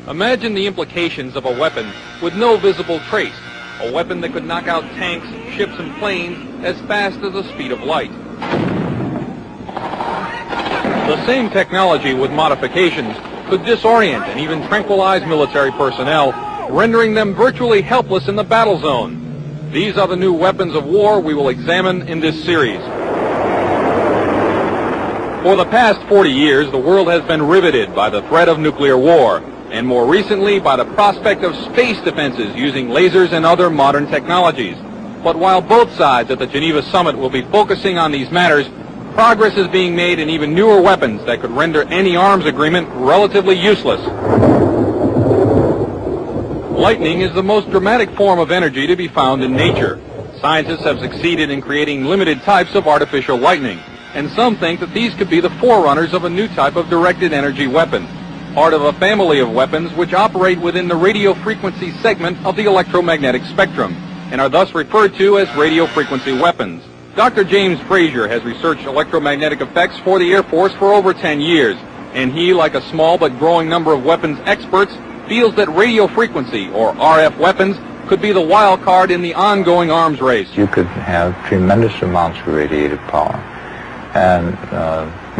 Imagine the implications of a weapon with no visible trace, a weapon that could knock out tanks, ships, and planes as fast as the speed of light. The same technology with modifications could disorient and even tranquilize military personnel, rendering them virtually helpless in the battle zone. These are the new weapons of war we will examine in this series. For the past 40 years, the world has been riveted by the threat of nuclear war, and more recently by the prospect of space defenses using lasers and other modern technologies. But while both sides at the Geneva summit will be focusing on these matters, progress is being made in even newer weapons that could render any arms agreement relatively useless. Lightning is the most dramatic form of energy to be found in nature. Scientists have succeeded in creating limited types of artificial lightning, and some think that these could be the forerunners of a new type of directed energy weapon, part of a family of weapons which operate within the radio frequency segment of the electromagnetic spectrum, and are thus referred to as radio frequency weapons. Dr. James Frazier has researched electromagnetic effects for the Air Force for over 10 years, and he, like a small but growing number of weapons experts, feels that radio frequency, or RF weapons, could be the wild card in the ongoing arms race. You could have tremendous amounts of radiative power, and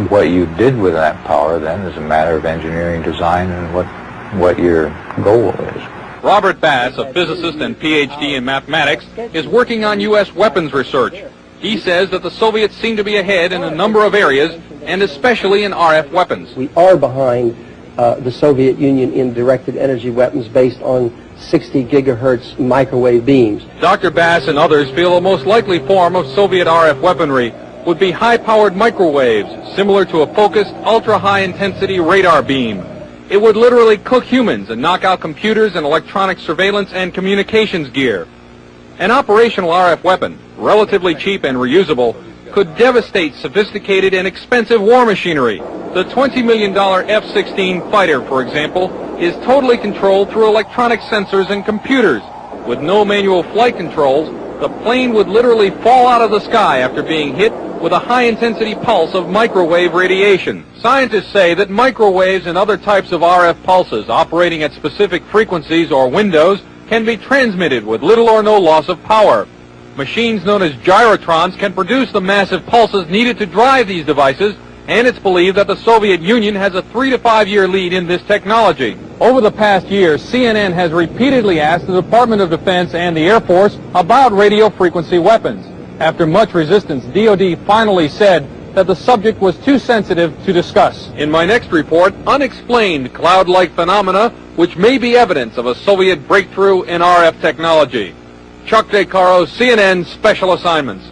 what you did with that power then is a matter of engineering design and what your goal is. Robert Bass, a physicist and PhD in mathematics, is working on U.S. weapons research. He says that the Soviets seem to be ahead in a number of areas, and especially in RF weapons. We are behind the Soviet Union in directed energy weapons based on 60 gigahertz microwave beams. Dr. Bass and others feel the most likely form of Soviet RF weaponry would be high-powered microwaves, similar to a focused, ultra-high-intensity radar beam. It would literally cook humans and knock out computers and electronic surveillance and communications gear. An operational RF weapon, relatively cheap and reusable, could devastate sophisticated and expensive war machinery. The $20 million F-16 fighter, for example, is totally controlled through electronic sensors and computers. With no manual flight controls, the plane would literally fall out of the sky after being hit with a high-intensity pulse of microwave radiation. Scientists say that microwaves and other types of RF pulses operating at specific frequencies or windows can be transmitted with little or no loss of power. Machines known as gyrotrons can produce the massive pulses needed to drive these devices, and it's believed that the Soviet Union has a 3 to 5 year lead in this technology. Over the past year, CNN has repeatedly asked the Department of Defense and the Air Force about radio frequency weapons. After much resistance, DoD finally said that the subject was too sensitive to discuss. In my next report, unexplained cloud-like phenomena which may be evidence of a Soviet breakthrough in RF technology. Chuck DeCaro, CNN Special Assignments.